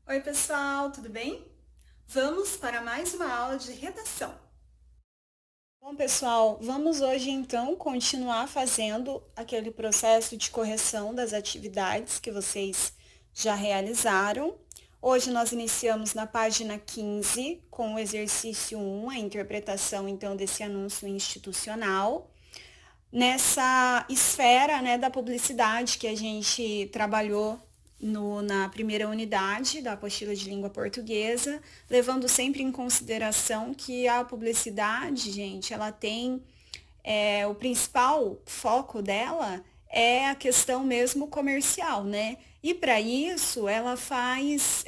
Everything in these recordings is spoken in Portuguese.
Oi, pessoal, tudo bem? Vamos para mais uma aula de redação. Bom, pessoal, vamos hoje então continuar fazendo aquele processo de correção das atividades que vocês já realizaram. Hoje nós iniciamos na página 15 com o exercício 1, a interpretação então desse anúncio institucional. Nessa esfera, né, da publicidade que a gente trabalhou na primeira unidade da apostila de língua portuguesa, levando sempre em consideração que a publicidade, gente, ela tem o principal foco dela é a questão mesmo comercial, né? E para isso ela faz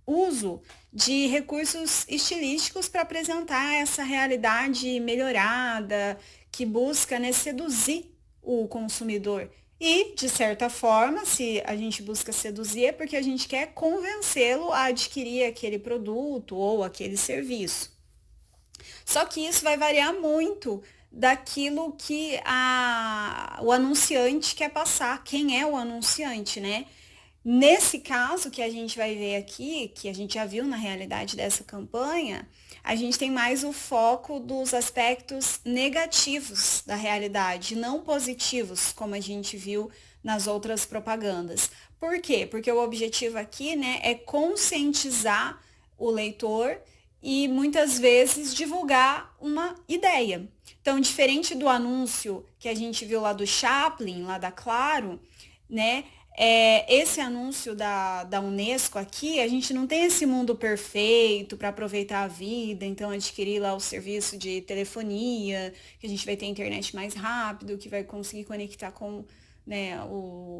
uso de recursos estilísticos para apresentar essa realidade melhorada, que busca, né, seduzir o consumidor. E, de certa forma, se a gente busca seduzir, é porque a gente quer convencê-lo a adquirir aquele produto ou aquele serviço. Só que isso vai variar muito daquilo que o anunciante quer passar, quem é o anunciante, né? Nesse caso que a gente vai ver aqui, que a gente já viu na realidade dessa campanha, a gente tem mais o foco dos aspectos negativos da realidade, não positivos, como a gente viu nas outras propagandas. Por quê? Porque o objetivo aqui, né, é conscientizar o leitor e muitas vezes divulgar uma ideia. Então, diferente do anúncio que a gente viu lá do Chaplin, lá da Claro, né? Esse anúncio da Unesco aqui, a gente não tem esse mundo perfeito para aproveitar a vida, então adquirir lá o serviço de telefonia, que a gente vai ter internet mais rápido, que vai conseguir conectar com, né,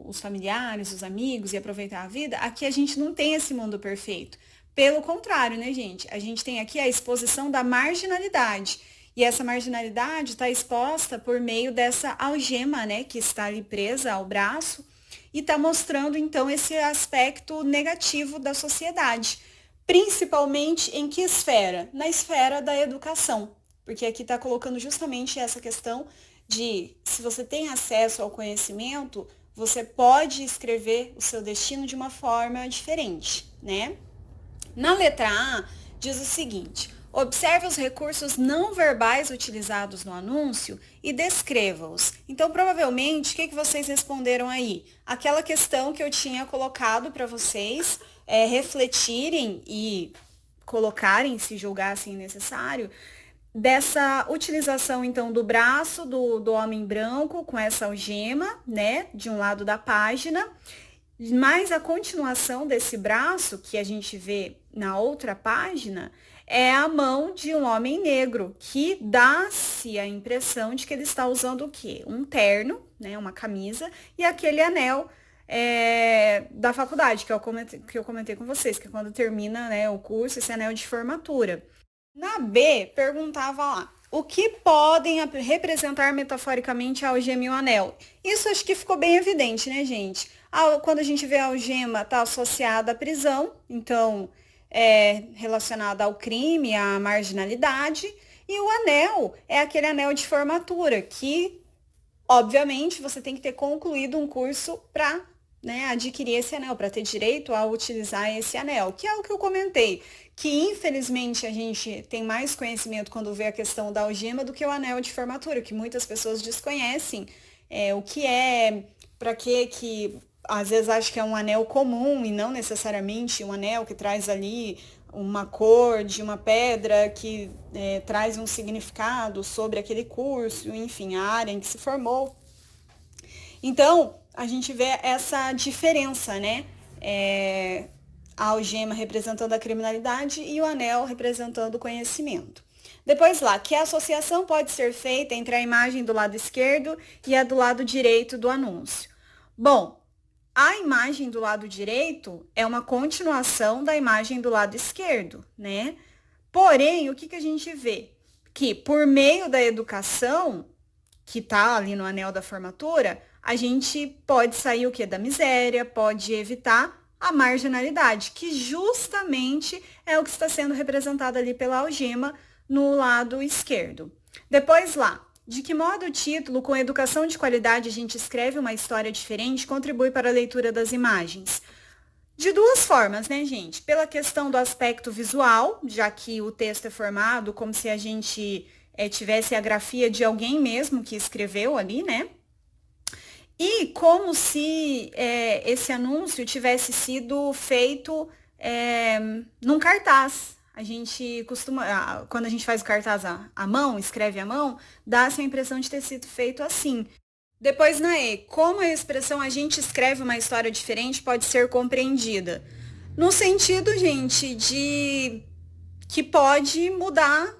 os familiares, os amigos e aproveitar a vida. Aqui a gente não tem esse mundo perfeito. Pelo contrário, né, gente? A gente tem aqui a exposição da marginalidade. E essa marginalidade está exposta por meio dessa algema, né, que está ali presa ao braço e está mostrando, então, esse aspecto negativo da sociedade. Principalmente em que esfera? Na esfera da educação. Porque aqui está colocando justamente essa questão de, se você tem acesso ao conhecimento, você pode escrever o seu destino de uma forma diferente, né? Na letra A, diz o seguinte: observe os recursos não verbais utilizados no anúncio e descreva-os. Então, provavelmente, o que vocês responderam aí? Aquela questão que eu tinha colocado para vocês refletirem e colocarem, se julgassem necessário, dessa utilização, então, do braço do homem branco com essa algema, né, de um lado da página. Mas a continuação desse braço, que a gente vê na outra página, é a mão de um homem negro, que dá-se a impressão de que ele está usando o quê? Um terno, né, uma camisa, e aquele anel da faculdade, que eu comentei com vocês, que é quando termina, né, o curso, esse anel de formatura. Na B, perguntava lá, o que podem representar metaforicamente a algema e o anel? Isso acho que ficou bem evidente, né, gente? Quando a gente vê a algema, está associada à prisão, então relacionada ao crime, à marginalidade, e o anel é aquele anel de formatura que, obviamente, você tem que ter concluído um curso para, né, adquirir esse anel, para ter direito a utilizar esse anel, que é o que eu comentei, que infelizmente a gente tem mais conhecimento quando vê a questão da algema do que o anel de formatura, que muitas pessoas desconhecem o que é, para que às vezes acho que é um anel comum e não necessariamente um anel que traz ali uma cor de uma pedra que traz um significado sobre aquele curso, enfim, a área em que se formou. Então, a gente vê essa diferença, né? A algema representando a criminalidade e o anel representando o conhecimento. Depois lá, que a associação pode ser feita entre a imagem do lado esquerdo e a do lado direito do anúncio. Bom, a imagem do lado direito é uma continuação da imagem do lado esquerdo, né? Porém, o que a gente vê? Que por meio da educação, que está ali no anel da formatura, a gente pode sair o quê? Da miséria, pode evitar a marginalidade, que justamente é o que está sendo representado ali pela algema no lado esquerdo. Depois lá, de que modo o título, com educação de qualidade, a gente escreve uma história diferente, contribui para a leitura das imagens? De duas formas, né, gente? Pela questão do aspecto visual, já que o texto é formado como se a gente tivesse a grafia de alguém mesmo que escreveu ali, né? E como se esse anúncio tivesse sido feito num cartaz. A gente costuma, quando a gente faz o cartaz à mão, escreve à mão, dá-se a impressão de ter sido feito assim. Depois, Naê, como a expressão a gente escreve uma história diferente pode ser compreendida? No sentido, gente, de que pode mudar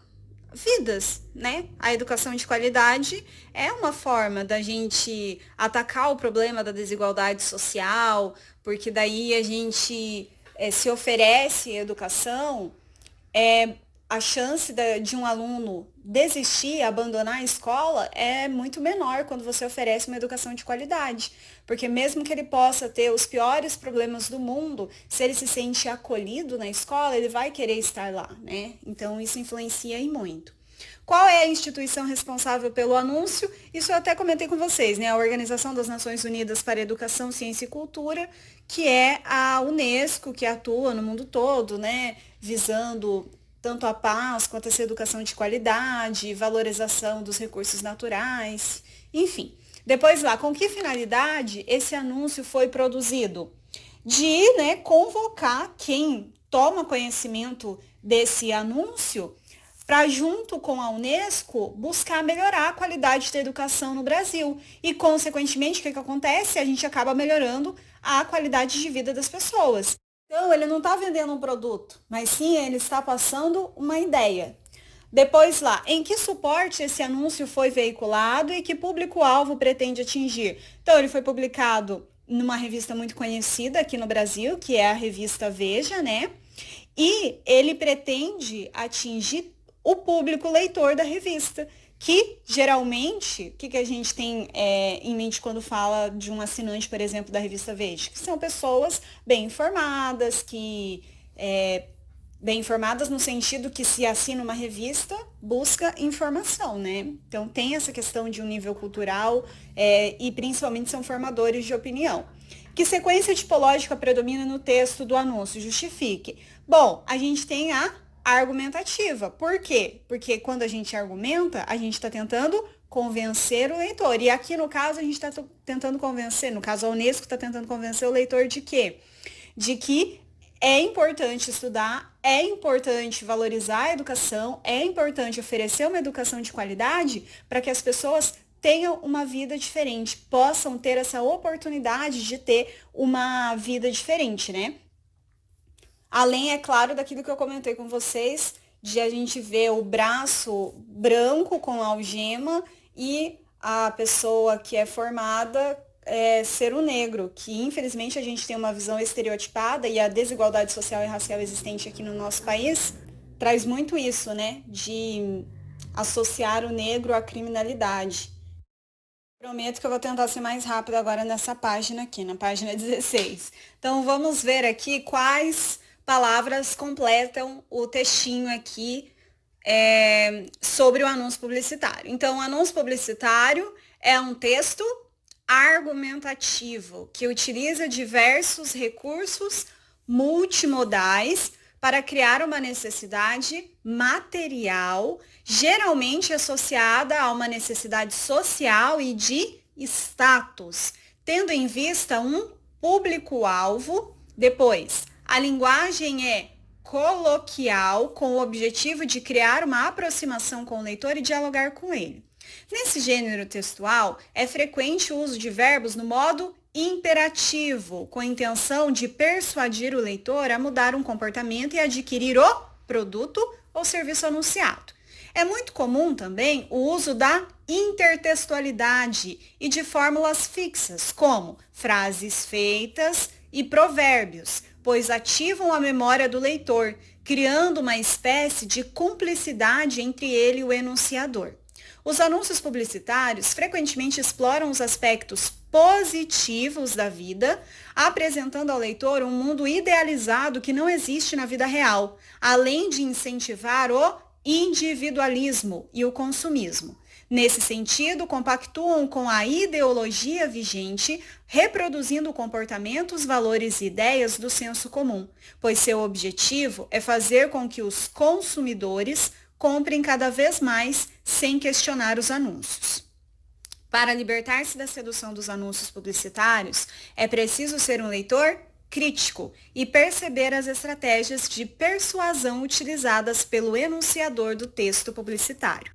vidas, né? A educação de qualidade é uma forma da gente atacar o problema da desigualdade social, porque daí a gente se oferece educação, a chance de um aluno desistir, abandonar a escola é muito menor quando você oferece uma educação de qualidade. Porque mesmo que ele possa ter os piores problemas do mundo, se ele se sente acolhido na escola, ele vai querer estar lá, né? Então isso influencia e muito. Qual é a instituição responsável pelo anúncio? Isso eu até comentei com vocês, né? A Organização das Nações Unidas para a Educação, Ciência e Cultura, que é a Unesco, que atua no mundo todo, né? Visando tanto a paz quanto essa educação de qualidade, valorização dos recursos naturais, enfim. Depois lá, com que finalidade esse anúncio foi produzido? De, né, convocar quem toma conhecimento desse anúncio para, junto com a Unesco, buscar melhorar a qualidade da educação no Brasil. E, consequentemente, o que acontece? A gente acaba melhorando a qualidade de vida das pessoas. Então, ele não está vendendo um produto, mas sim ele está passando uma ideia. Depois lá, em que suporte esse anúncio foi veiculado e que público-alvo pretende atingir? Então, ele foi publicado numa revista muito conhecida aqui no Brasil, que é a revista Veja, né? E ele pretende atingir o público leitor da revista, que geralmente, o que a gente tem em mente quando fala de um assinante, por exemplo, da revista Veja? Que são pessoas bem informadas, bem informadas no sentido que se assina uma revista, busca informação, né? Então tem essa questão de um nível cultural e principalmente são formadores de opinião. Que sequência tipológica predomina no texto do anúncio? Justifique. Bom, a gente tem a argumentativa. Por quê? Porque quando a gente argumenta, a gente está tentando convencer o leitor. E aqui, no caso, a gente está tentando convencer, no caso, a Unesco está tentando convencer o leitor de quê? De que é importante estudar, é importante valorizar a educação, é importante oferecer uma educação de qualidade para que as pessoas tenham uma vida diferente, possam ter essa oportunidade de ter uma vida diferente, né? Além, é claro, daquilo que eu comentei com vocês, de a gente ver o braço branco com algema e a pessoa que é formada ser o negro, que infelizmente a gente tem uma visão estereotipada e a desigualdade social e racial existente aqui no nosso país traz muito isso, né? De associar o negro à criminalidade. Prometo que eu vou tentar ser mais rápida agora nessa página aqui, na página 16. Então, vamos ver aqui quais palavras completam o textinho aqui sobre o anúncio publicitário. Então, o anúncio publicitário é um texto argumentativo que utiliza diversos recursos multimodais para criar uma necessidade material, geralmente associada a uma necessidade social e de status, tendo em vista um público-alvo. Depois, a linguagem é coloquial, com o objetivo de criar uma aproximação com o leitor e dialogar com ele. Nesse gênero textual, é frequente o uso de verbos no modo imperativo, com a intenção de persuadir o leitor a mudar um comportamento e adquirir o produto ou serviço anunciado. É muito comum também o uso da intertextualidade e de fórmulas fixas, como frases feitas e provérbios, pois ativam a memória do leitor, criando uma espécie de cumplicidade entre ele e o enunciador. Os anúncios publicitários frequentemente exploram os aspectos positivos da vida, apresentando ao leitor um mundo idealizado que não existe na vida real, além de incentivar o individualismo e o consumismo. Nesse sentido, compactuam com a ideologia vigente, reproduzindo comportamentos, valores e ideias do senso comum, pois seu objetivo é fazer com que os consumidores comprem cada vez mais sem questionar os anúncios. Para libertar-se da sedução dos anúncios publicitários, é preciso ser um leitor crítico e perceber as estratégias de persuasão utilizadas pelo enunciador do texto publicitário.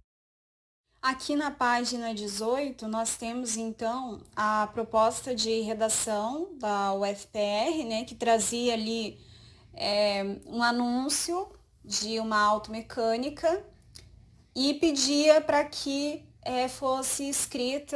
Aqui na página 18, nós temos então a proposta de redação da UFPR, né, que trazia ali um anúncio de uma automecânica e pedia para que fosse escrito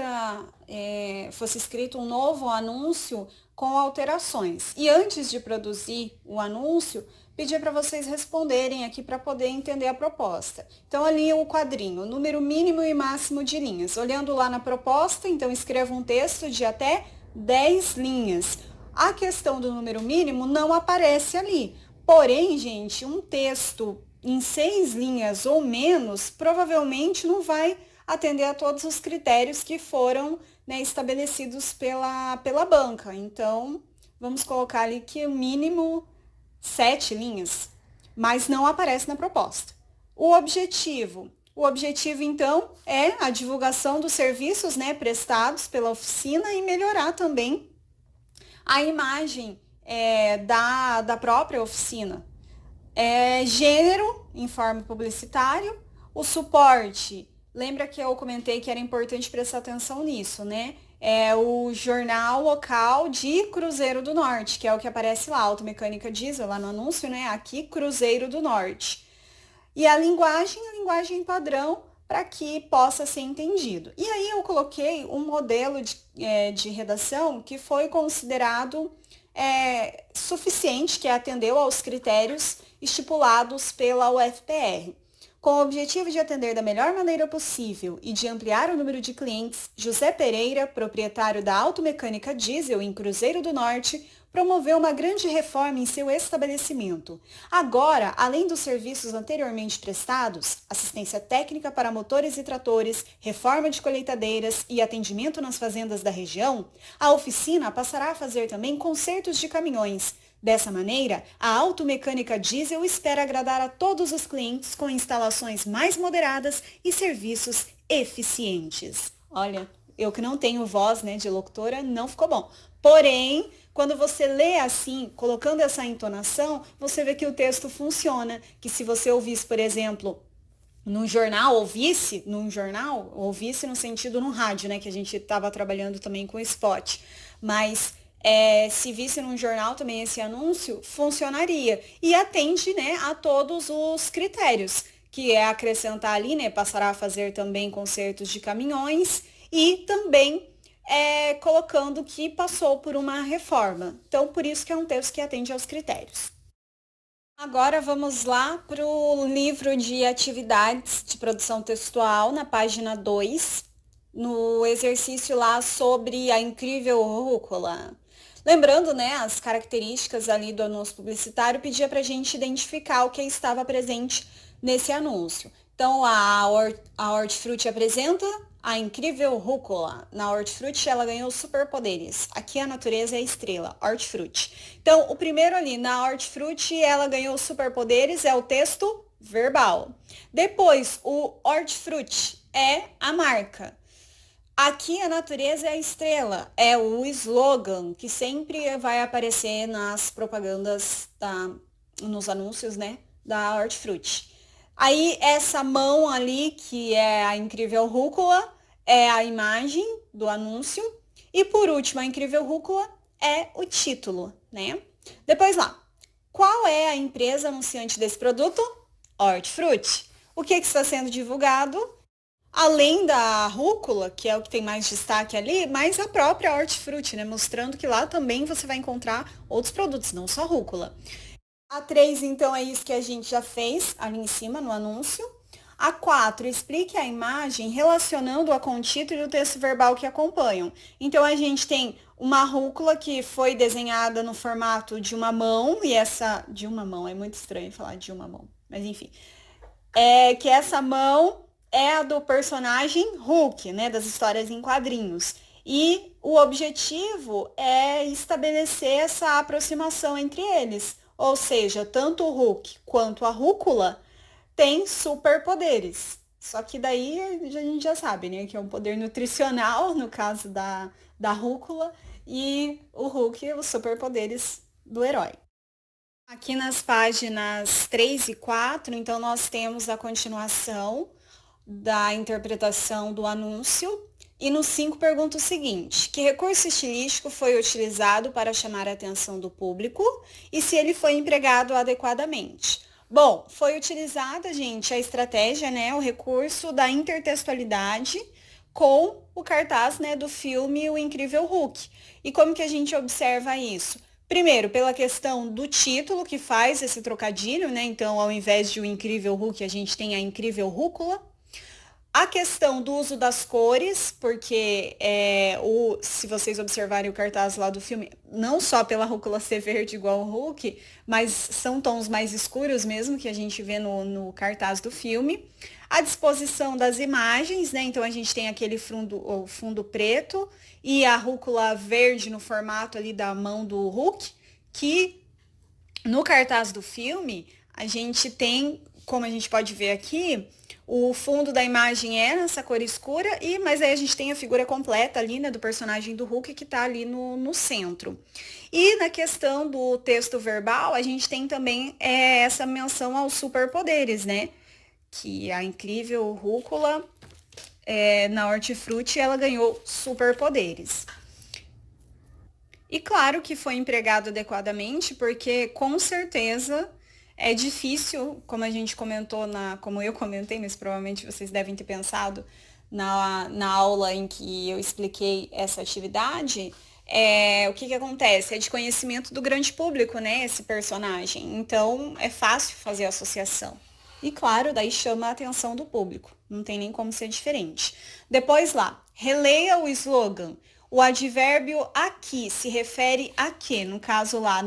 um novo anúncio com alterações. E antes de produzir o anúncio, pedir para vocês responderem aqui para poder entender a proposta. Então, ali o quadrinho, número mínimo e máximo de linhas. Olhando lá na proposta, então escreva um texto de até 10 linhas. A questão do número mínimo não aparece ali. Porém, gente, um texto em 6 linhas ou menos, provavelmente não vai atender a todos os critérios que foram, né, estabelecidos pela banca. Então, vamos colocar ali que o mínimo 7 linhas, mas não aparece na proposta. O objetivo, então, é a divulgação dos serviços, né, prestados pela oficina e melhorar também a imagem da própria oficina. Gênero, informe publicitário, o suporte. Lembra que eu comentei que era importante prestar atenção nisso, né? É o jornal local de Cruzeiro do Norte, que é o que aparece lá, Automecânica Diesel, lá no anúncio, né? Aqui, Cruzeiro do Norte. E a linguagem padrão, para que possa ser entendido. E aí eu coloquei um modelo de redação que foi considerado suficiente, que atendeu aos critérios estipulados pela UFPR. Com o objetivo de atender da melhor maneira possível e de ampliar o número de clientes, José Pereira, proprietário da Automecânica Diesel em Cruzeiro do Norte, promoveu uma grande reforma em seu estabelecimento. Agora, além dos serviços anteriormente prestados, assistência técnica para motores e tratores, reforma de colheitadeiras e atendimento nas fazendas da região, a oficina passará a fazer também consertos de caminhões. Dessa maneira, a Automecânica Diesel espera agradar a todos os clientes com instalações mais moderadas e serviços eficientes. Olha, eu que não tenho voz, né, de locutora, não ficou bom. Porém, quando você lê assim, colocando essa entonação, você vê que o texto funciona, que se você ouvisse, por exemplo, num jornal, ouvisse no sentido no rádio, né, que a gente estava trabalhando também com spot, mas se visse num jornal também esse anúncio, funcionaria. E atende, né, a todos os critérios, que é acrescentar ali, né, passará a fazer também consertos de caminhões e também colocando que passou por uma reforma. Então, por isso que é um texto que atende aos critérios. Agora vamos lá para o livro de atividades de produção textual, na página 2, no exercício lá sobre a incrível rúcula. Lembrando, né, as características ali do anúncio publicitário, pedia para a gente identificar o que estava presente nesse anúncio. Então, a Hortifruti apresenta a incrível rúcula. Na Hortifruti, ela ganhou superpoderes. Aqui a natureza é a estrela, Hortifruti. Então, o primeiro ali, na Hortifruti, ela ganhou superpoderes, é o texto verbal. Depois, o Hortifruti é a marca. Aqui a natureza é a estrela, é o slogan que sempre vai aparecer nas propagandas, nos anúncios, né, da Hortifruti. Aí essa mão ali, que é a incrível rúcula, é a imagem do anúncio. E por último, a incrível rúcula é o título, né? Depois lá, qual é a empresa anunciante desse produto? Hortifruti. O que está sendo divulgado? Além da rúcula, que é o que tem mais destaque ali, mas a própria Hortifruti, né? Mostrando que lá também você vai encontrar outros produtos, não só rúcula. A 3, então, é isso que a gente já fez ali em cima no anúncio. A 4, explique a imagem relacionando-a com o título e o texto verbal que acompanham. Então, a gente tem uma rúcula que foi desenhada no formato de uma mão, e essa... de uma mão, é muito estranho falar de uma mão, mas enfim. Que essa mão... é a do personagem Hulk, né, das histórias em quadrinhos. E o objetivo é estabelecer essa aproximação entre eles. Ou seja, tanto o Hulk quanto a Rúcula têm superpoderes. Só que daí a gente já sabe, né, que é um poder nutricional, no caso da Rúcula, e o Hulk, os superpoderes do herói. Aqui nas páginas 3 e 4, então nós temos a continuação da interpretação do anúncio. E no 5 pergunta o seguinte: que recurso estilístico foi utilizado para chamar a atenção do público e se ele foi empregado adequadamente? Bom, foi utilizada, gente, a estratégia, né, o recurso da intertextualidade com o cartaz, né, do filme O Incrível Hulk. E como que a gente observa isso? Primeiro, pela questão do título, que faz esse trocadilho, né? Então, ao invés de O Incrível Hulk, a gente tem a Incrível Rúcula. A questão do uso das cores, porque se vocês observarem o cartaz lá do filme, não só pela rúcula ser verde igual o Hulk, mas são tons mais escuros mesmo que a gente vê no cartaz do filme. A disposição das imagens, né? Então a gente tem aquele o fundo preto e a rúcula verde no formato ali da mão do Hulk, que no cartaz do filme a gente tem, como a gente pode ver aqui, o fundo da imagem é nessa cor escura, mas aí a gente tem a figura completa ali, né, do personagem do Hulk que está ali no centro. E na questão do texto verbal, a gente tem também essa menção aos superpoderes, né? Que a incrível Rúcula, na Hortifruti, ela ganhou superpoderes. E claro que foi empregado adequadamente, porque com certeza é difícil, como a gente comentou, como eu comentei, mas provavelmente vocês devem ter pensado na aula em que eu expliquei essa atividade, o que acontece? É de conhecimento do grande público, né, esse personagem. Então, é fácil fazer a associação. E claro, daí chama a atenção do público. Não tem nem como ser diferente. Depois lá, releia o slogan. O advérbio aqui se refere a quê? No caso lá,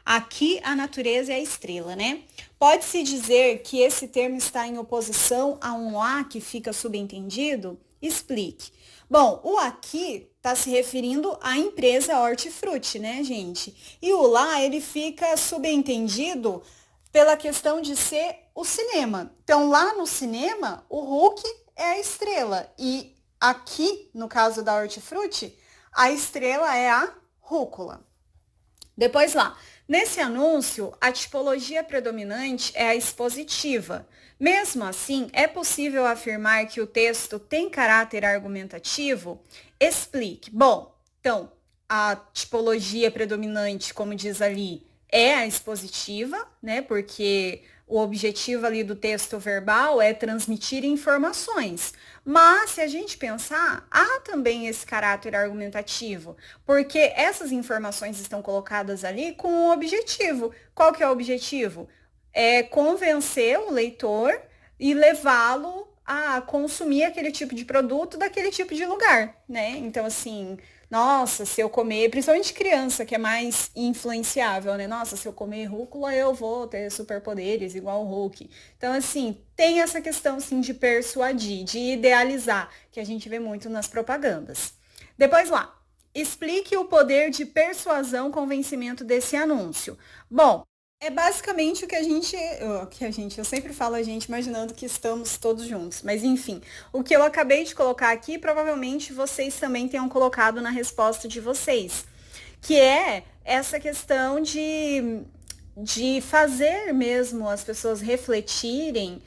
aqui a natureza é a estrela, né? Pode-se dizer que esse termo está em oposição a um lá que fica subentendido? Explique. Bom, o aqui está se referindo à empresa Hortifruti, né, gente? E o lá, ele fica subentendido pela questão de ser o cinema. Então, lá no cinema, o Hulk é a estrela. E aqui, no caso da Hortifruti, a estrela é a rúcula. Depois lá, nesse anúncio, a tipologia predominante é a expositiva. Mesmo assim, é possível afirmar que o texto tem caráter argumentativo? Explique. Bom, então, a tipologia predominante, como diz ali, é a expositiva, né? Porque o objetivo ali do texto verbal é transmitir informações. Mas, se a gente pensar, há também esse caráter argumentativo, porque essas informações estão colocadas ali com um objetivo. Qual que é o objetivo? É convencer o leitor e levá-lo a consumir aquele tipo de produto daquele tipo de lugar, né? Então, assim, nossa, se eu comer, principalmente criança, que é mais influenciável, né? Nossa, se eu comer rúcula, eu vou ter superpoderes igual o Hulk. Então, assim, tem essa questão, sim, de persuadir, de idealizar, que a gente vê muito nas propagandas. Depois lá, explique o poder de persuasão, convencimento desse anúncio. Bom, é basicamente eu sempre falo a gente imaginando que estamos todos juntos, mas enfim, o que eu acabei de colocar aqui, provavelmente vocês também tenham colocado na resposta de vocês, que é essa questão de fazer mesmo as pessoas refletirem,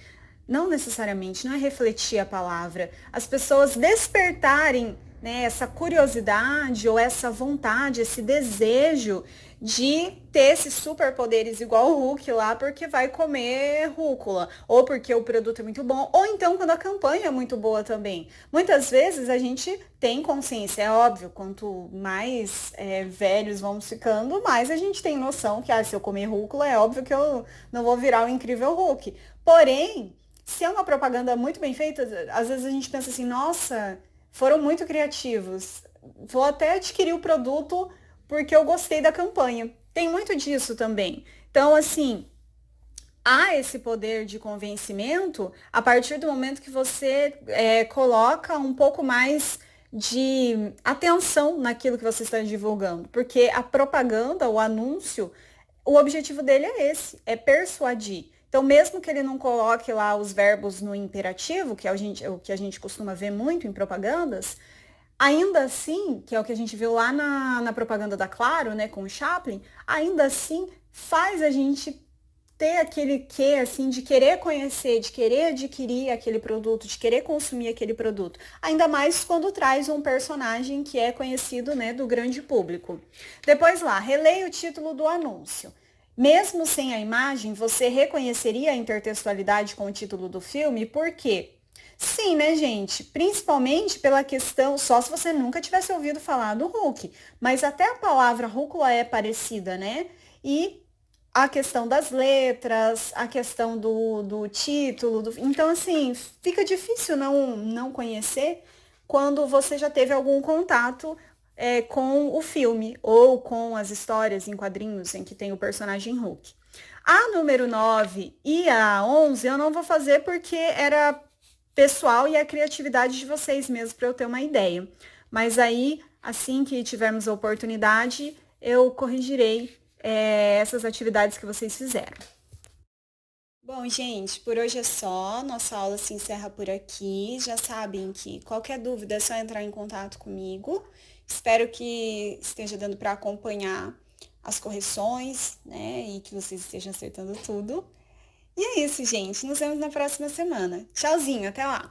não necessariamente, não é refletir a palavra, as pessoas despertarem, né, essa curiosidade ou essa vontade, esse desejo de ter esses superpoderes igual o Hulk lá, porque vai comer rúcula, ou porque o produto é muito bom, ou então quando a campanha é muito boa também. Muitas vezes a gente tem consciência, é óbvio, quanto mais velhos vamos ficando, mais a gente tem noção que se eu comer rúcula, é óbvio que eu não vou virar o incrível Hulk. Porém, se é uma propaganda muito bem feita, às vezes a gente pensa assim, nossa, foram muito criativos. Vou até adquirir o produto porque eu gostei da campanha. Tem muito disso também. Então, assim, há esse poder de convencimento a partir do momento que você coloca um pouco mais de atenção naquilo que você está divulgando, porque a propaganda, o anúncio, o objetivo dele é esse, é persuadir. Então, mesmo que ele não coloque lá os verbos no imperativo, que é o que a gente costuma ver muito em propagandas, ainda assim, que é o que a gente viu lá na propaganda da Claro, né, com o Chaplin, ainda assim faz a gente ter aquele quê, assim, de querer conhecer, de querer adquirir aquele produto, de querer consumir aquele produto. Ainda mais quando traz um personagem que é conhecido, né, do grande público. Depois lá, releia o título do anúncio. Mesmo sem a imagem, você reconheceria a intertextualidade com o título do filme? Por quê? Sim, né, gente? Principalmente pela questão, só se você nunca tivesse ouvido falar do Hulk, mas até a palavra rúcula é parecida, né? E a questão das letras, a questão do título, então assim, fica difícil não conhecer quando você já teve algum contato com o filme ou com as histórias em quadrinhos em que tem o personagem Hulk. A número 9 e a 11 eu não vou fazer porque era pessoal e a criatividade de vocês mesmo para eu ter uma ideia. Mas aí, assim que tivermos a oportunidade, eu corrigirei essas atividades que vocês fizeram. Bom, gente, por hoje é só. Nossa aula se encerra por aqui. Já sabem que qualquer dúvida é só entrar em contato comigo. Espero que esteja dando para acompanhar as correções, né? E que vocês estejam acertando tudo. E é isso, gente. Nos vemos na próxima semana. Tchauzinho, até lá!